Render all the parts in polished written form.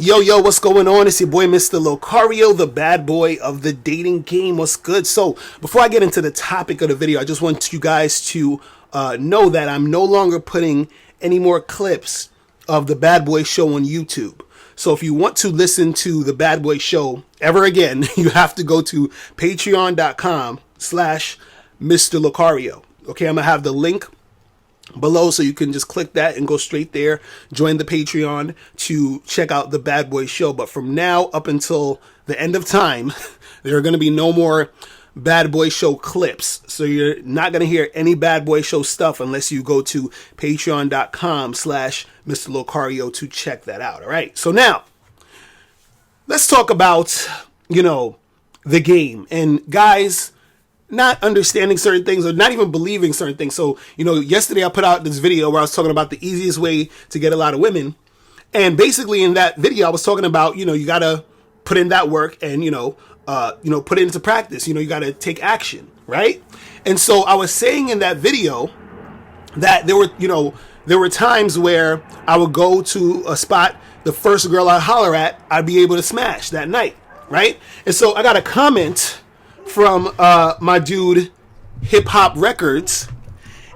Yo, what's going on? It's your boy, Mr. Locario, the bad boy of the dating game. What's good? So, before I get into the topic of the video, I just want you guys to know that I'm no longer putting any more clips of the Bad Boy Show on YouTube. So, if you want to listen to the Bad Boy Show ever again, you have to go to patreon.com/Mr. Locario. Okay, I'm going to have the link below, so you can just click that and go straight there, join the Patreon to check out the Bad Boy Show. But from now up until the end of time, there are going to be no more Bad Boy Show clips. So you're not going to hear any Bad Boy Show stuff unless you go to patreon.com/Mr. Locario to check that out. All right. So now let's talk about, the game. And guys, not understanding certain things or not even believing certain things. So, yesterday I put out this video where I was talking about the easiest way to get a lot of women. And basically in that video, I was talking about, you got to put in that work and, put it into practice. You got to take action, right? And so I was saying in that video that there were times where I would go to a spot, the first girl I holler at, I'd be able to smash that night, right? And so I got a comment from my dude Hip Hop Records,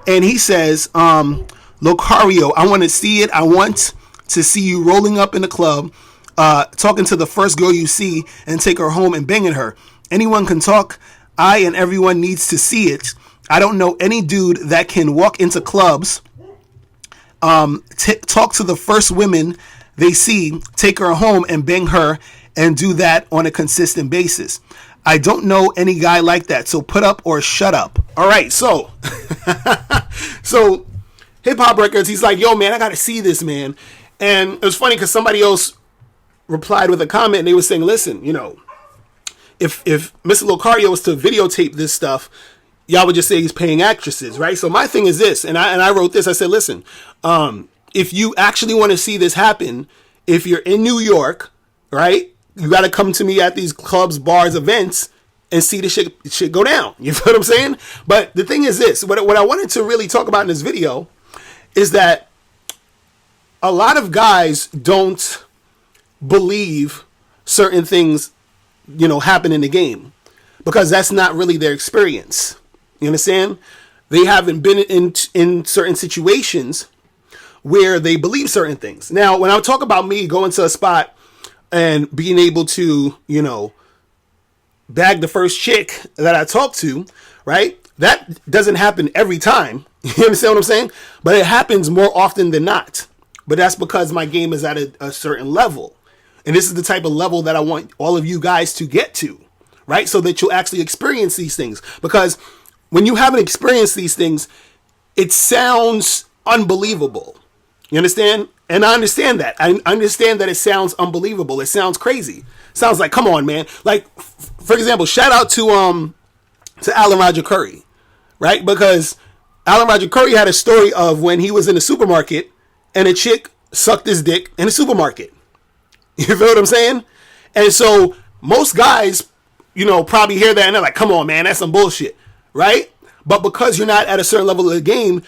and he says, Locario, I want to see it. I want to see you rolling up in the club, talking to the first girl you see and take her home and banging her. Anyone can talk. I and everyone needs to see it. I don't know any dude that can walk into clubs, talk to the first women they see, take her home and bang her, and do that on a consistent basis. I don't know any guy like that, so put up or shut up. All right, so so Hip Hop Records, he's like, yo, man, I got to see this, man. And it was funny because somebody else replied with a comment, and they were saying, listen, if Mr. Locario was to videotape this stuff, y'all would just say he's paying actresses, right? So my thing is this, and I wrote this, I said, listen, if you actually want to see this happen, if you're in New York, right, you got to come to me at these clubs, bars, events, and see the shit go down. You feel what I'm saying? But the thing is this, what I wanted to really talk about in this video is that a lot of guys don't believe certain things, happen in the game because that's not really their experience. You understand? They haven't been in certain situations where they believe certain things. Now, when I talk about me going to a spot and being able to, bag the first chick that I talk to, right? That doesn't happen every time. You understand what I'm saying? But it happens more often than not. But that's because my game is at a certain level. And this is the type of level that I want all of you guys to get to, right? So that you'll actually experience these things. Because when you haven't experienced these things, it sounds unbelievable. You understand? And I understand that. I understand that it sounds unbelievable. It sounds crazy. It sounds like, come on, man. Like, for example, shout out to Alan Roger Curry, right? Because Alan Roger Curry had a story of when he was in the supermarket and a chick sucked his dick in the supermarket. You feel what I'm saying? And so most guys, probably hear that and they're like, come on, man, that's some bullshit, right? But because you're not at a certain level of the game,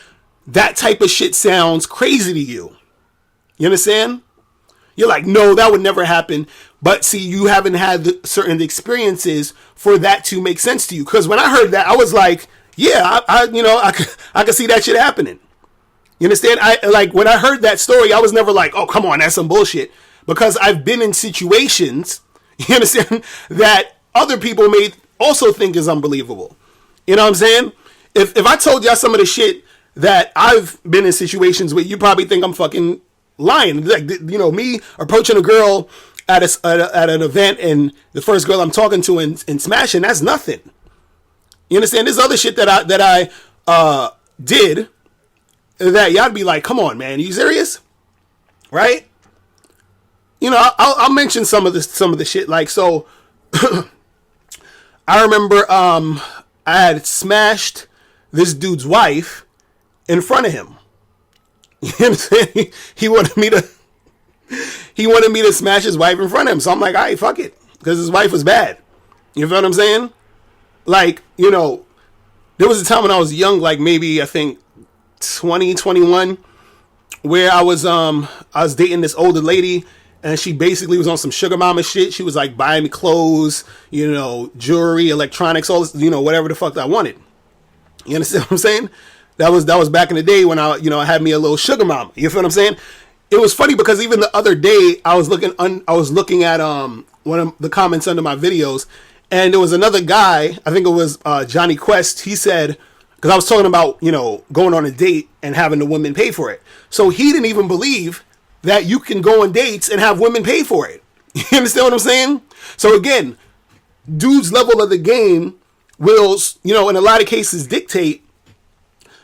that type of shit sounds crazy to you. You understand? You're like, no, that would never happen. But see, you haven't had certain experiences for that to make sense to you. Because when I heard that, I was like, yeah, I could see that shit happening. You understand? When I heard that story, I was never like, oh, come on, that's some bullshit. Because I've been in situations, you understand, that other people may also think is unbelievable. You know what I'm saying? If I told y'all some of the shit that I've been in situations where, you probably think I'm fucking lying. Like, me approaching a girl at an event and the first girl I'm talking to and smashing, that's nothing. You understand? There's other shit that I did that y'all be like, come on, man, are you serious? Right? I'll mention some of the shit. Like, so I remember I had smashed this dude's wife in front of him. You know what I'm saying? He wanted me to smash his wife in front of him. So I'm like, all right, fuck it. Because his wife was bad. You feel what I'm saying? Like, there was a time when I was young, like maybe I think 20, 21, where I was dating this older lady, and she basically was on some sugar mama shit. She was like buying me clothes, you know, jewelry, electronics, all this, you know, whatever the fuck I wanted. You understand what I'm saying? That was back in the day when I had me a little sugar mama. You feel what I'm saying? It was funny because even the other day I was looking at one of the comments under my videos, and there was another guy, I think it was Johnny Quest. He said, because I was talking about, you know, going on a date and having the women pay for it. So he didn't even believe that you can go on dates and have women pay for it. You understand what I'm saying? So again, dudes' level of the game will, you know, in a lot of cases dictate,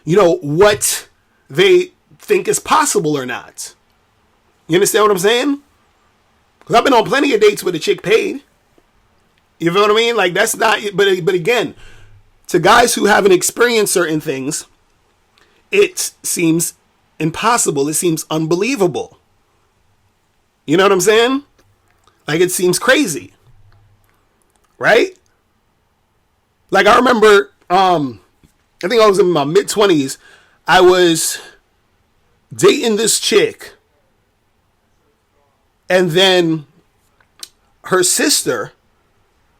you know, what they think is possible or not. You understand what I'm saying? Because I've been on plenty of dates where the chick paid. You feel what I mean? Like, that's not, but again, to guys who haven't experienced certain things, it seems impossible. It seems unbelievable. You know what I'm saying? Like, it seems crazy. Right? Like, I remember, I think I was in my mid-20s. I was dating this chick. And then her sister,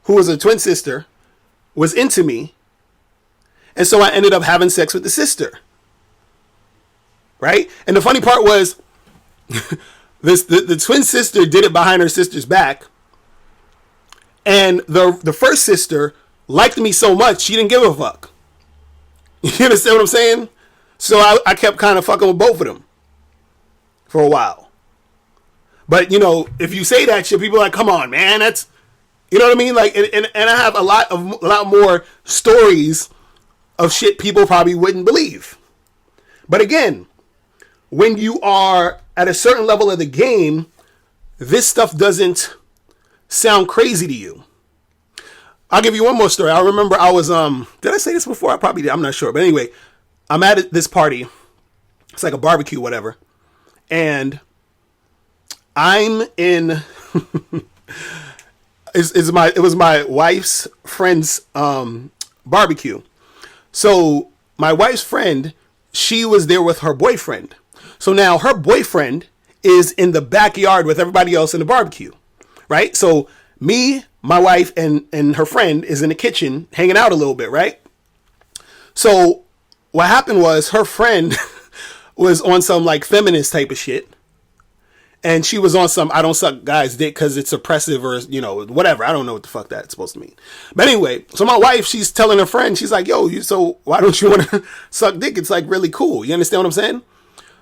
who was a twin sister, was into me. And so I ended up having sex with the sister. Right? And the funny part was, the twin sister did it behind her sister's back. And the first sister liked me so much, she didn't give a fuck. You understand what I'm saying? So I kept kind of fucking with both of them for a while. But, you know, if you say that shit, people are like, come on, man, that's, you know what I mean? Like, and I have a lot more stories of shit people probably wouldn't believe. But again, when you are at a certain level of the game, this stuff doesn't sound crazy to you. I'll give you one more story. I remember I was, did I say this before? I probably did. I'm not sure. But anyway, I'm at this party. It's like a barbecue, whatever. And I'm in, it was my wife's friend's barbecue. So my wife's friend, she was there with her boyfriend. So now her boyfriend is in the backyard with everybody else in the barbecue, right? So me, my wife, and her friend is in the kitchen hanging out a little bit, right? So what happened was her friend was on some like feminist type of shit. And she was on some, I don't suck guys' dick because it's oppressive or, you know, whatever. I don't know what the fuck that's supposed to mean. But anyway, so my wife, she's telling her friend, she's like, yo, so why don't you want to suck dick? It's like really cool. You understand what I'm saying?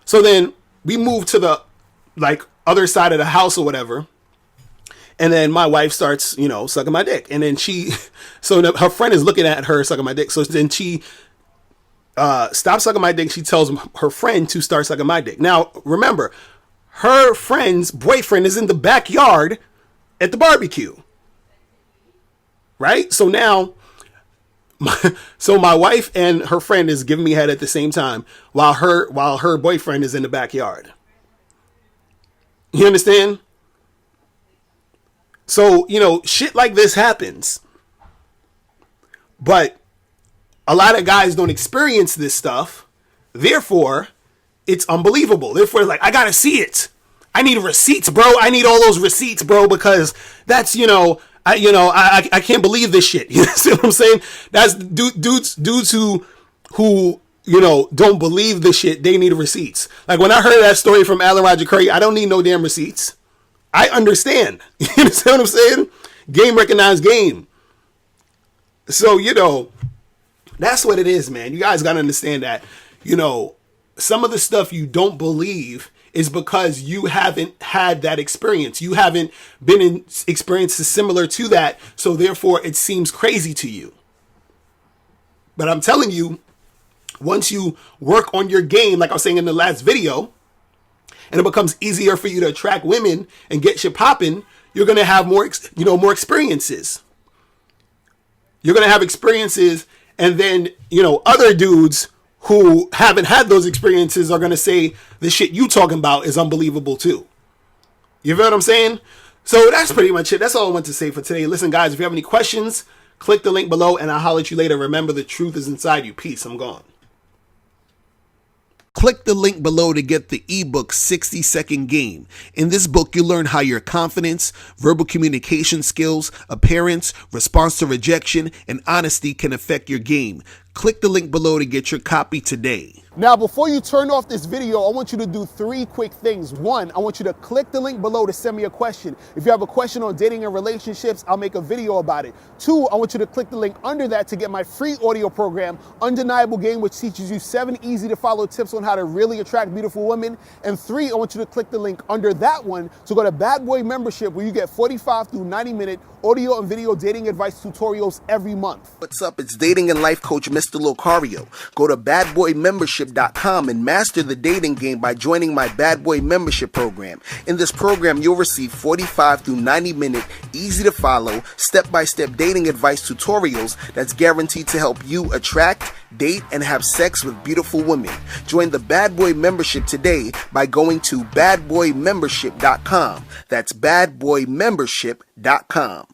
So then we moved to the like other side of the house or whatever. And then my wife starts, you know, sucking my dick. And then her friend is looking at her sucking my dick. So then she stops sucking my dick. She tells her friend to start sucking my dick. Now, remember, her friend's boyfriend is in the backyard at the barbecue. Right? So now, my wife and her friend is giving me head at the same time while her boyfriend is in the backyard. You understand? So, you know, shit like this happens. But a lot of guys don't experience this stuff. Therefore, it's unbelievable. Therefore, it's like, I gotta see it. I need receipts, bro. I need all those receipts, bro, because that's, I can't believe this shit. You see what I'm saying? That's dudes who don't believe this shit. They need receipts. Like when I heard that story from Alan Roger Curry, I don't need no damn receipts. I understand. You understand what I'm saying? Game recognized game. So, that's what it is, man. You guys got to understand that, some of the stuff you don't believe is because you haven't had that experience. You haven't been in experiences similar to that. So therefore it seems crazy to you. But I'm telling you, once you work on your game, like I was saying in the last video, and it becomes easier for you to attract women and get shit popping, you're going to have more experiences. You're going to have experiences, and then, other dudes who haven't had those experiences are going to say the shit you talking about is unbelievable too. You feel what I'm saying? So that's pretty much it. That's all I want to say for today. Listen, guys, if you have any questions, click the link below and I'll holler at you later. Remember, the truth is inside you. Peace. I'm gone. Click the link below to get the ebook 60-Second Game. In this book, you'll learn how your confidence, verbal communication skills, appearance, response to rejection, and honesty can affect your game. Click the link below to get your copy today. Now, before you turn off this video, I want you to do 3 quick things. 1, I want you to click the link below to send me a question. If you have a question on dating and relationships, I'll make a video about it. 2, I want you to click the link under that to get my free audio program, Undeniable Game, which teaches you 7 easy to follow tips on how to really attract beautiful women. And 3, I want you to click the link under that one to go to Bad Boy Membership, where you get 45 through 90-minute audio and video dating advice tutorials every month. What's up? It's dating and life coach Mr. Locario. Go to badboymembership.com and master the dating game by joining my Bad Boy Membership program. In this program, you'll receive 45 through 90-minute, easy to follow, step-by-step dating advice tutorials that's guaranteed to help you attract, date, and have sex with beautiful women. Join the Bad Boy Membership today by going to badboymembership.com. That's badboymembership.com.